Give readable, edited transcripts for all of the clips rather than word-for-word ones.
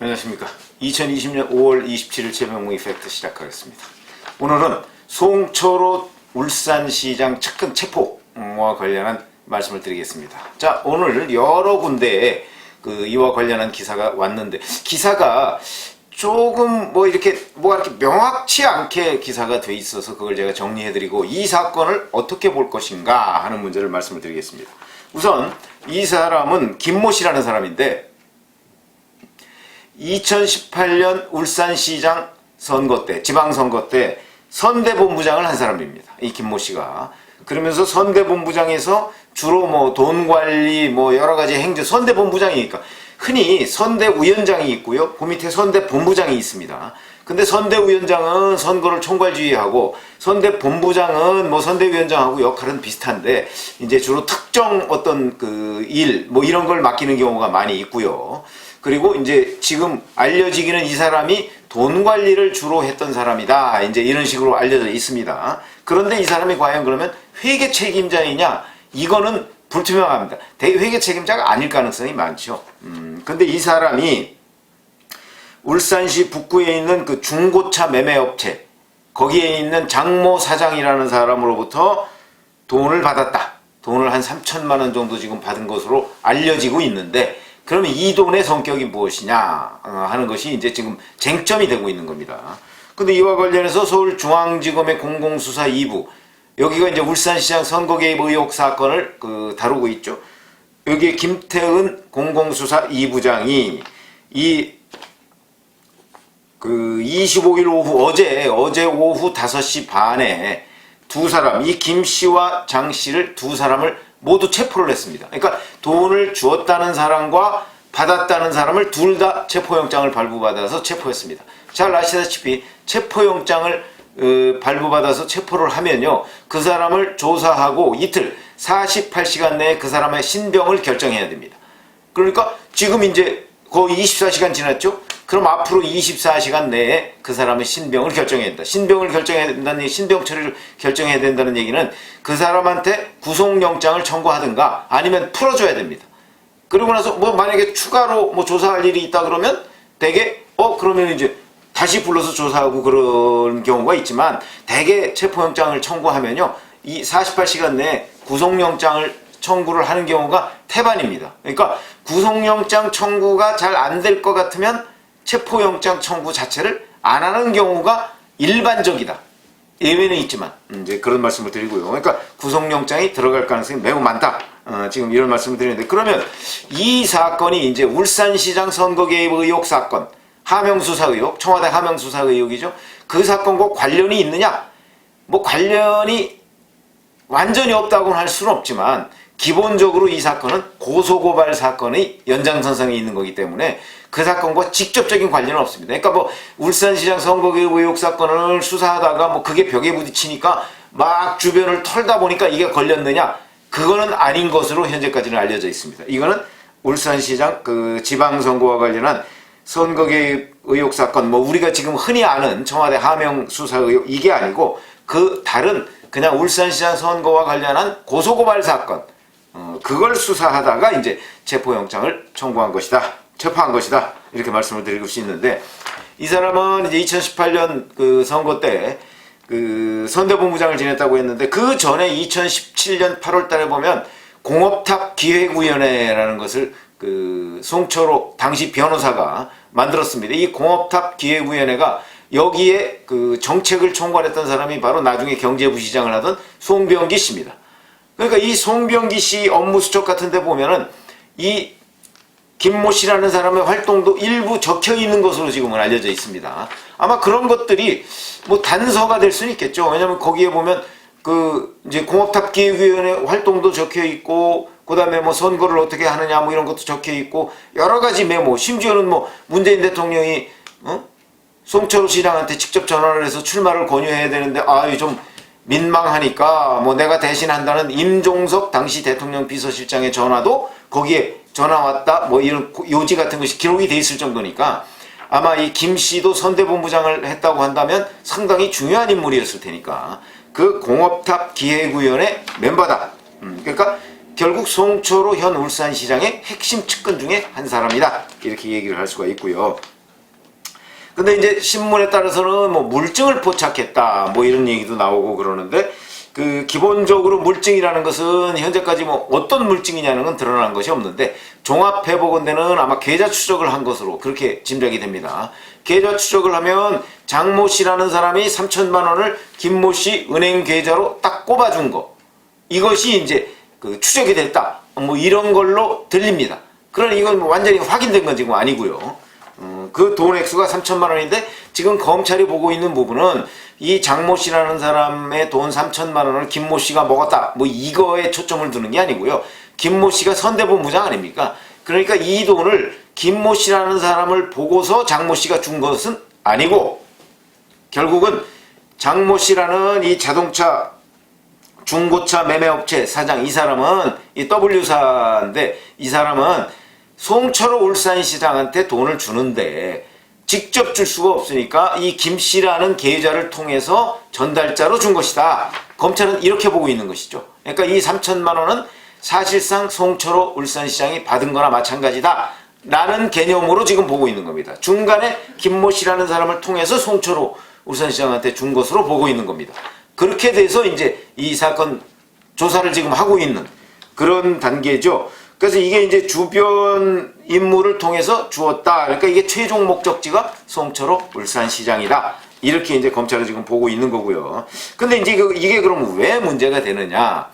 안녕하십니까. 2020년 5월 27일 최병무 이펙트 시작하겠습니다. 오늘은 송철호 울산시장 측근 체포와 관련한 말씀을 드리겠습니다. 자, 오늘 여러 군데에 이와 관련한 기사가 왔는데, 기사가 조금 이렇게 명확치 않게 기사가 돼 있어서 그걸 제가 정리해드리고 이 사건을 어떻게 볼 것인가 하는 문제를 말씀을 드리겠습니다. 우선 이 사람은 김모 씨라는 사람인데 2018년 울산시장 선거 때, 지방선거 때 선대본부장을 한 사람입니다. 이 김모 씨가. 그러면서 선대본부장에서 주로 돈 관리 여러 가지 행정, 선대본부장이니까 흔히 선대위원장이 있고요. 그 밑에 선대본부장이 있습니다. 근데 선대위원장은 선거를 총괄지휘하고 선대본부장은 선대위원장하고 역할은 비슷한데 이제 주로 특정 어떤 일 이런 걸 맡기는 경우가 많이 있고요. 그리고 이제 지금 알려지기는 이 사람이 돈 관리를 주로 했던 사람이다. 이제 이런 식으로 알려져 있습니다. 그런데 이 사람이 과연 그러면 회계 책임자이냐? 이거는 불투명합니다. 회계 책임자가 아닐 가능성이 많죠. 근데 이 사람이 울산시 북구에 있는 중고차 매매업체, 거기에 있는 장모 사장이라는 사람으로부터 돈을 받았다. 돈을 한 3천만 원 정도 지금 받은 것으로 알려지고 있는데, 그러면 이 돈의 성격이 무엇이냐 하는 것이 이제 지금 쟁점이 되고 있는 겁니다. 근데 이와 관련해서 서울중앙지검의 공공수사 2부, 여기가 이제 울산시장 선거 개입 의혹 사건을 다루고 있죠. 여기에 김태은 공공수사 2부장이 25일 오후, 어제 오후 5시 반에 두 사람, 이 김 씨와 장 씨를 두 사람을 모두 체포를 했습니다. 그러니까 돈을 주었다는 사람과 받았다는 사람을 둘 다 체포영장을 발부받아서 체포했습니다. 잘 아시다시피 체포영장을 발부받아서 체포를 하면요, 그 사람을 조사하고 이틀 48시간 내에 그 사람의 신병을 결정해야 됩니다. 그러니까 지금 이제 거의 24시간 지났죠? 그럼 앞으로 24시간 내에 그 사람의 신병을 결정해야 된다. 신병을 결정해야 된다는 얘기, 신병 처리를 결정해야 된다는 얘기는 그 사람한테 구속영장을 청구하든가 아니면 풀어줘야 됩니다. 그리고 나서 만약에 추가로 조사할 일이 있다 그러면 대개 그러면 이제 다시 불러서 조사하고 그런 경우가 있지만, 대개 체포영장을 청구하면요, 이 48시간 내에 구속영장을 청구를 하는 경우가 태반입니다. 그러니까 구속영장 청구가 잘 안 될 것 같으면 체포영장 청구 자체를 안 하는 경우가 일반적이다. 예외는 있지만 이제 그런 말씀을 드리고요. 그러니까 구속영장이 들어갈 가능성이 매우 많다. 지금 이런 말씀을 드리는데, 그러면 이 사건이 이제 울산시장 선거 개입 의혹 사건, 하명수사 의혹, 청와대 하명수사 의혹이죠. 그 사건과 관련이 있느냐? 관련이 완전히 없다고는 할 수는 없지만 기본적으로 이 사건은 고소고발 사건의 연장선상에 있는 거기 때문에 그 사건과 직접적인 관련은 없습니다. 그러니까 울산시장 선거개입 의혹 사건을 수사하다가 그게 벽에 부딪히니까 막 주변을 털다 보니까 이게 걸렸느냐? 그거는 아닌 것으로 현재까지는 알려져 있습니다. 이거는 울산시장 지방선거와 관련한 선거개입 의혹 사건, 우리가 지금 흔히 아는 청와대 하명수사 의혹, 이게 아니고 다른 그냥 울산시장 선거와 관련한 고소고발 사건, 그걸 수사하다가 이제 체포영장을 청구한 것이다, 체포한 것이다, 이렇게 말씀을 드릴 수 있는데, 이 사람은 이제 2018년 선거 때 선대본부장을 지냈다고 했는데, 그 전에 2017년 8월 달에 보면 공업탑 기획위원회라는 것을 송철호 당시 변호사가 만들었습니다. 이 공업탑 기획위원회가 여기에 정책을 총괄했던 사람이 바로 나중에 경제부시장을 하던 송병기 씨입니다. 그러니까 이 송병기 씨 업무 수첩 같은 데 보면은 이 김모 씨라는 사람의 활동도 일부 적혀 있는 것으로 지금은 알려져 있습니다. 아마 그런 것들이 단서가 될 수는 있겠죠. 왜냐면 거기에 보면 이제 공업탑 기획위원회 활동도 적혀 있고, 그 다음에 선거를 어떻게 하느냐 이런 것도 적혀 있고, 여러 가지 메모, 심지어는 문재인 대통령이 송철호 시장한테 직접 전화를 해서 출마를 권유해야 되는데 좀 민망하니까 내가 대신한다는 임종석 당시 대통령 비서실장의 전화도 거기에 전화 왔다 이런 요지 같은 것이 기록이 돼 있을 정도니까, 아마 이 김 씨도 선대본부장을 했다고 한다면 상당히 중요한 인물이었을 테니까 그 공업탑 기획위원회 멤버다. 그러니까 결국 송철호 현 울산시장의 핵심 측근 중에 한 사람이다. 이렇게 얘기를 할 수가 있고요. 근데 이제 신문에 따라서는 뭐 물증을 포착했다. 뭐 이런 얘기도 나오고 그러는데 그 기본적으로 물증이라는 것은 현재까지 뭐 어떤 물증이냐는 건 드러난 것이 없는데 종합회복원대는 아마 계좌 추적을 한 것으로 그렇게 짐작이 됩니다. 계좌 추적을 하면 장모 씨라는 사람이 3천만 원을 김모 씨 은행 계좌로 딱 꼽아준 거. 이것이 이제 그 추적이 됐다. 뭐 이런 걸로 들립니다. 그러나 이건 뭐 완전히 확인된 건 지금 아니고요. 그 돈 액수가 3천만 원인데 지금 검찰이 보고 있는 부분은 이 장모 씨라는 사람의 돈 3천만 원을 김모 씨가 먹었다. 뭐 이거에 초점을 두는 게 아니고요. 김모 씨가 선대본부장 아닙니까? 그러니까 이 돈을 김모 씨라는 사람을 보고서 장모 씨가 준 것은 아니고 결국은 장모 씨라는 이 자동차 중고차 매매업체 사장 이 사람은 이 W사인데 이 사람은 송철호 울산시장한테 돈을 주는데 직접 줄 수가 없으니까 이 김씨라는 계좌를 통해서 전달자로 준 것이다. 검찰은 이렇게 보고 있는 것이죠. 그러니까 이 3천만 원은 사실상 송철호 울산시장이 받은 거나 마찬가지다. 라는 개념으로 지금 보고 있는 겁니다. 중간에 김모 씨라는 사람을 통해서 송철호 울산시장한테 준 것으로 보고 있는 겁니다. 그렇게 돼서 이제 이 사건 조사를 지금 하고 있는 그런 단계죠. 그래서 이게 이제 주변 인물을 통해서 주었다. 그러니까 이게 최종 목적지가 송철호 울산시장이다. 이렇게 이제 검찰은 지금 보고 있는 거고요. 근데 이제 이게 그럼 왜 문제가 되느냐.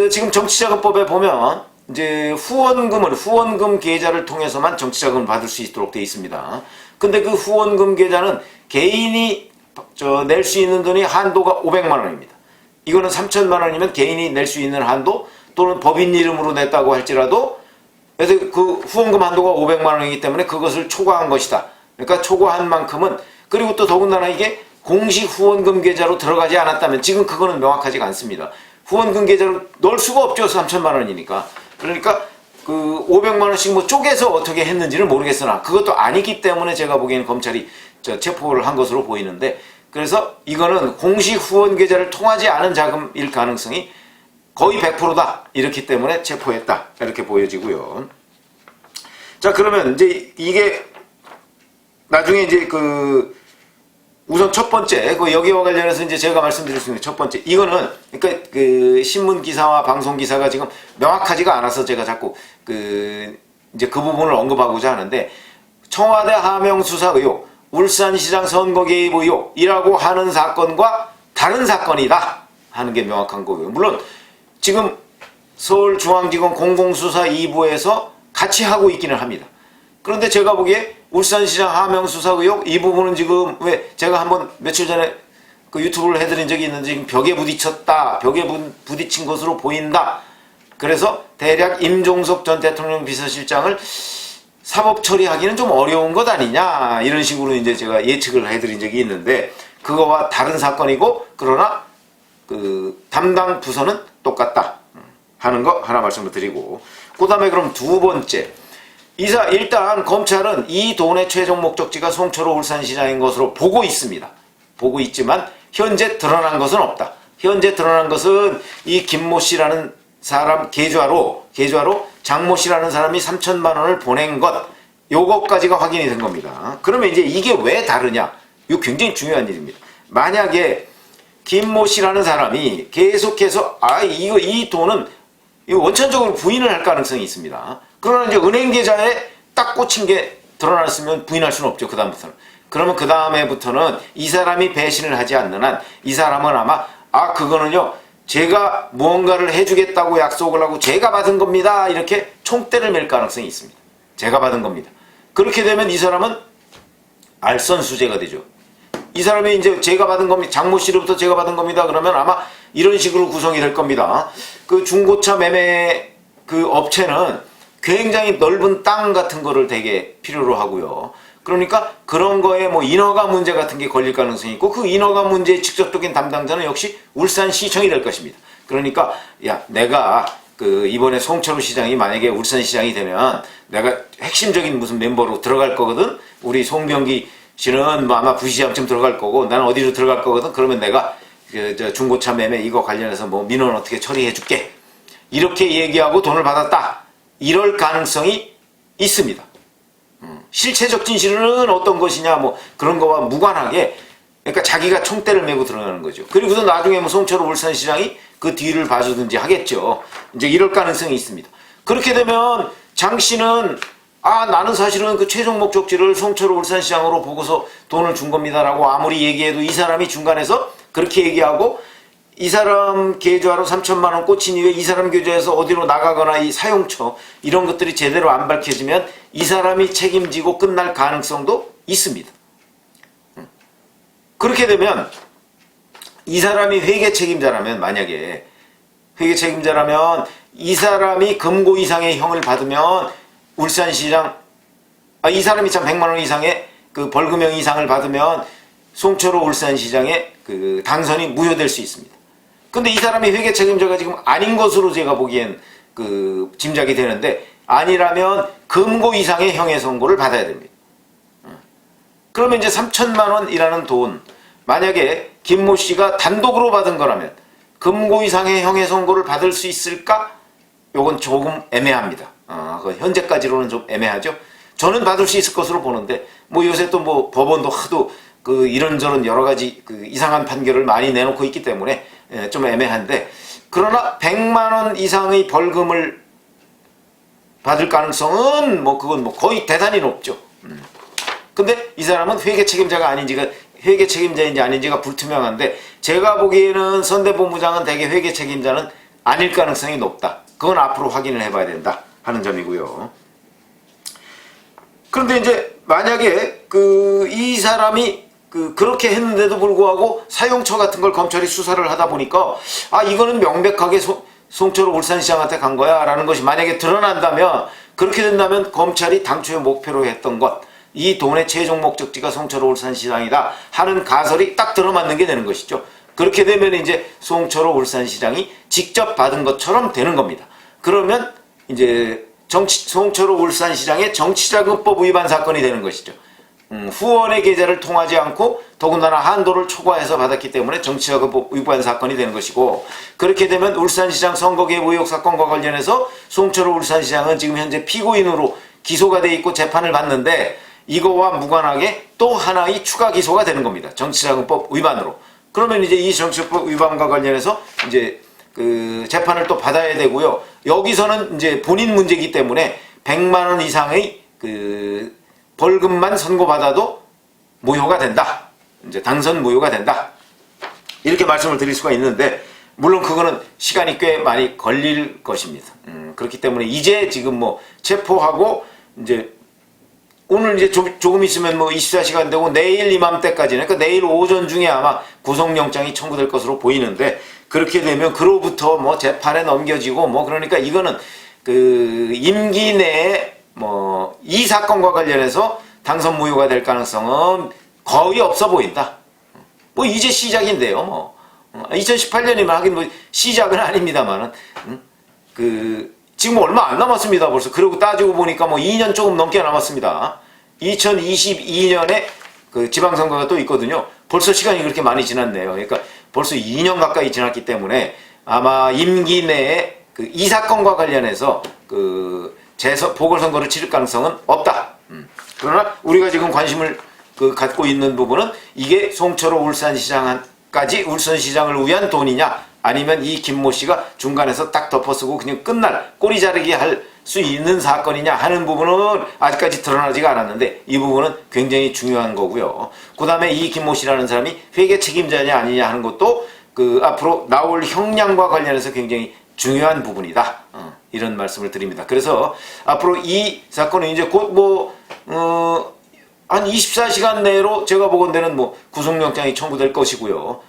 지금 정치자금법에 보면 이제 후원금 계좌를 통해서만 정치자금을 받을 수 있도록 되어 있습니다. 근데 그 후원금 계좌는 개인이 낼 수 있는 돈이 한도가 500만 원입니다. 이거는 3천만 원이면 개인이 낼 수 있는 한도 또는 법인 이름으로 냈다고 할지라도 그래서 그 후원금 한도가 500만 원이기 때문에 그것을 초과한 것이다. 그러니까 초과한 만큼은 그리고 또 더군다나 이게 공식 후원금 계좌로 들어가지 않았다면 지금 그거는 명확하지가 않습니다. 후원금 계좌로 넣을 수가 없죠. 3천만 원이니까. 그러니까 그 500만 원씩 뭐 쪼개서 어떻게 했는지는 모르겠으나 그것도 아니기 때문에 제가 보기에는 검찰이 체포를 한 것으로 보이는데 그래서 이거는 공식 후원 계좌를 통하지 않은 자금일 가능성이 거의 100%다. 이렇기 때문에 체포했다. 이렇게 보여지고요. 자, 그러면 이제 이게 나중에 이제 우선 첫 번째, 여기와 관련해서 이제 제가 말씀드릴 수 있는 첫 번째, 이거는, 그러니까 신문 기사와 방송 기사가 지금 명확하지가 않아서 제가 자꾸 이제 그 부분을 언급하고자 하는데, 청와대 하명 수사 의혹, 울산시장 선거 개입 의혹이라고 하는 사건과 다른 사건이다 하는 게 명확한 거고요. 물론, 지금 서울중앙지검 공공수사 2부에서 같이 하고 있기는 합니다. 그런데 제가 보기에 울산시장 하명수사 의혹 이 부분은 지금 왜 제가 한번 며칠 전에 유튜브를 해드린 적이 있는데 지금 벽에 부딪혔다. 벽에 부딪힌 것으로 보인다. 그래서 대략 임종석 전 대통령 비서실장을 사법 처리하기는 좀 어려운 것 아니냐 이런 식으로 이제 제가 예측을 해드린 적이 있는데 그거와 다른 사건이고 그러나 담당 부서는 똑같다 하는 거 하나 말씀을 드리고 그 다음에 그럼 두 번째 일단 검찰은 이 돈의 최종 목적지가 송철호 울산시장인 것으로 보고 있습니다. 보고 있지만 현재 드러난 것은 없다. 현재 드러난 것은 이 김모 씨라는 사람 계좌로 장모 씨라는 사람이 3천만 원을 보낸 것 요것까지가 확인이 된 겁니다. 그러면 이제 이게 왜 다르냐? 이거 굉장히 중요한 일입니다. 만약에 김모 씨라는 사람이 계속해서 이 돈은 원천적으로 부인을 할 가능성이 있습니다. 그러나 이제 은행 계좌에 딱 꽂힌 게 드러났으면 부인할 수는 없죠. 그다음부터는. 그러면 그 다음에부터는 이 사람이 배신을 하지 않는 한 이 사람은 아마 그거는요 제가 무언가를 해주겠다고 약속을 하고 제가 받은 겁니다. 이렇게 총대를 맬 가능성이 있습니다. 제가 받은 겁니다. 그렇게 되면 이 사람은 알선수재가 되죠. 이 사람이 이제 제가 받은 겁니다. 장모 씨로부터 제가 받은 겁니다. 그러면 아마 이런 식으로 구성이 될 겁니다. 중고차 매매 업체는 굉장히 넓은 땅 같은 거를 되게 필요로 하고요. 그러니까 그런 거에 뭐 인허가 문제 같은 게 걸릴 가능성이 있고 그 인허가 문제의 직접적인 담당자는 역시 울산시청이 될 것입니다. 그러니까 내가 이번에 송철호 시장이 만약에 울산시장이 되면 내가 핵심적인 무슨 멤버로 들어갈 거거든. 우리 송병기 씨는 뭐 아마 부시장쯤 들어갈 거고 나는 어디로 들어갈 거거든. 그러면 내가 중고차 매매 이거 관련해서 뭐 민원 어떻게 처리해 줄게. 이렇게 얘기하고 돈을 받았다. 이럴 가능성이 있습니다. 실체적 진실은 어떤 것이냐 뭐 그런 거와 무관하게 그러니까 자기가 총대를 메고 들어가는 거죠. 그리고서 나중에 뭐 송철호 울산시장이 그 뒤를 봐주든지 하겠죠. 이제 이럴 가능성이 있습니다. 그렇게 되면 장 씨는 나는 사실은 그 최종 목적지를 송철호 울산시장으로 보고서 돈을 준 겁니다라고 아무리 얘기해도 이 사람이 중간에서 그렇게 얘기하고 이 사람 계좌로 3천만 원 꽂힌 이후에 이 사람 계좌에서 어디로 나가거나 이 사용처 이런 것들이 제대로 안 밝혀지면 이 사람이 책임지고 끝날 가능성도 있습니다. 그렇게 되면 이 사람이 회계 책임자라면 만약에 회계 책임자라면 이 사람이 금고 이상의 형을 받으면 울산시장 이 사람이 참 100만 원 이상의 그 벌금형 이상을 받으면 송철호 울산시장의 그 당선이 무효될 수 있습니다. 근데 이 사람이 회계 책임자가 지금 아닌 것으로 제가 보기엔 그 짐작이 되는데 아니라면 금고 이상의 형의 선고를 받아야 됩니다. 그러면 이제 3천만 원이라는 돈 만약에 김모 씨가 단독으로 받은 거라면 금고 이상의 형의 선고를 받을 수 있을까? 요건 조금 애매합니다. 현재까지로는 좀 애매하죠. 저는 받을 수 있을 것으로 보는데 뭐 요새 또 뭐 법원도 하도 그 이런저런 여러 가지 그 이상한 판결을 많이 내놓고 있기 때문에 좀 애매한데 그러나 100만 원 이상의 벌금을 받을 가능성은 뭐 그건 뭐 거의 대단히 높죠. 근데 이 사람은 회계 책임자가 아닌지가 회계 책임자인지 아닌지가 불투명한데 제가 보기에는 선대본부장은 대개 회계 책임자는 아닐 가능성이 높다. 그건 앞으로 확인을 해봐야 된다 하는 점이고요. 그런데 이제 만약에 이 사람이 그렇게 했는데도 불구하고 사용처 같은 걸 검찰이 수사를 하다 보니까 이거는 명백하게 송철호 울산시장한테 간 거야 라는 것이 만약에 드러난다면 그렇게 된다면 검찰이 당초에 목표로 했던 것 이 돈의 최종 목적지가 송철호 울산시장이다 하는 가설이 딱 들어맞는 게 되는 것이죠. 그렇게 되면 이제 송철호 울산시장이 직접 받은 것처럼 되는 겁니다. 그러면 이제 송철호 울산시장의 정치자금법 위반 사건이 되는 것이죠. 후원의 계좌를 통하지 않고 더군다나 한도를 초과해서 받았기 때문에 정치자금법 위반 사건이 되는 것이고 그렇게 되면 울산시장 선거 개입 의혹 사건과 관련해서 송철호 울산시장은 지금 현재 피고인으로 기소가 돼 있고 재판을 받는데 이거와 무관하게 또 하나의 추가 기소가 되는 겁니다. 정치자금법 위반으로. 그러면 이제 이 정치자금법 위반과 관련해서 이제 그 재판을 또 받아야 되고요. 여기서는 이제 본인 문제이기 때문에 100만 원 이상의 그 벌금만 선고받아도 무효가 된다. 이제 당선 무효가 된다. 이렇게 말씀을 드릴 수가 있는데 물론 그거는 시간이 꽤 많이 걸릴 것입니다. 그렇기 때문에 이제 지금 뭐 체포하고 이제 오늘 이제 조금 있으면 뭐 24시간 되고 내일 이맘때까지는 그러니까 내일 오전 중에 아마 구속영장이 청구될 것으로 보이는데 그렇게 되면 그로부터 뭐 재판에 넘겨지고 뭐 그러니까 이거는 그 임기 내에 뭐 이 사건과 관련해서 당선 무효가 될 가능성은 거의 없어 보인다. 뭐 이제 시작인데요. 뭐 2018년이면 하긴 뭐 시작은 아닙니다만은 지금 얼마 안 남았습니다. 벌써. 그리고 따지고 보니까 뭐 2년 조금 넘게 남았습니다. 2022년에 그 지방선거가 또 있거든요. 벌써 시간이 그렇게 많이 지났네요. 그러니까 벌써 2년 가까이 지났기 때문에 아마 임기 내에 이 사건과 관련해서 보궐선거를 치를 가능성은 없다. 그러나 우리가 지금 관심을 갖고 있는 부분은 이게 송철호 울산시장까지 울산시장을 위한 돈이냐 아니면 이 김모 씨가 중간에서 딱 덮어쓰고 그냥 끝날 꼬리 자르기 할 수 있는 사건이냐 하는 부분은 아직까지 드러나지가 않았는데 이 부분은 굉장히 중요한 거고요. 그 다음에 이 김모 씨라는 사람이 회계 책임자냐 아니냐 하는 것도 앞으로 나올 형량과 관련해서 굉장히 중요한 부분이다. 이런 말씀을 드립니다. 그래서 앞으로 이 사건은 이제 곧 한 24시간 내로 제가 보건대는 뭐 구속영장이 청구될 것이고요.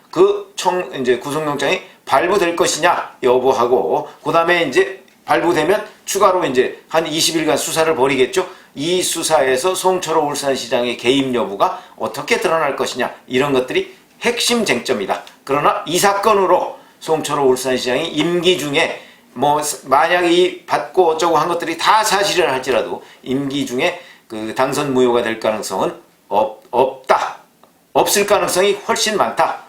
이제 구속영장이 발부될 것이냐 여부하고 그 다음에 이제 발부되면 추가로 이제 한 20일간 수사를 벌이겠죠. 이 수사에서 송철호 울산시장의 개입 여부가 어떻게 드러날 것이냐 이런 것들이 핵심 쟁점이다. 그러나 이 사건으로 송철호 울산시장이 임기 중에 뭐 만약 이 받고 어쩌고 한 것들이 다 사실이라 할지라도 임기 중에 당선 무효가 될 가능성은 없다. 없을 가능성이 훨씬 많다.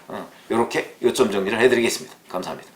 이렇게 요점 정리를 해드리겠습니다. 감사합니다.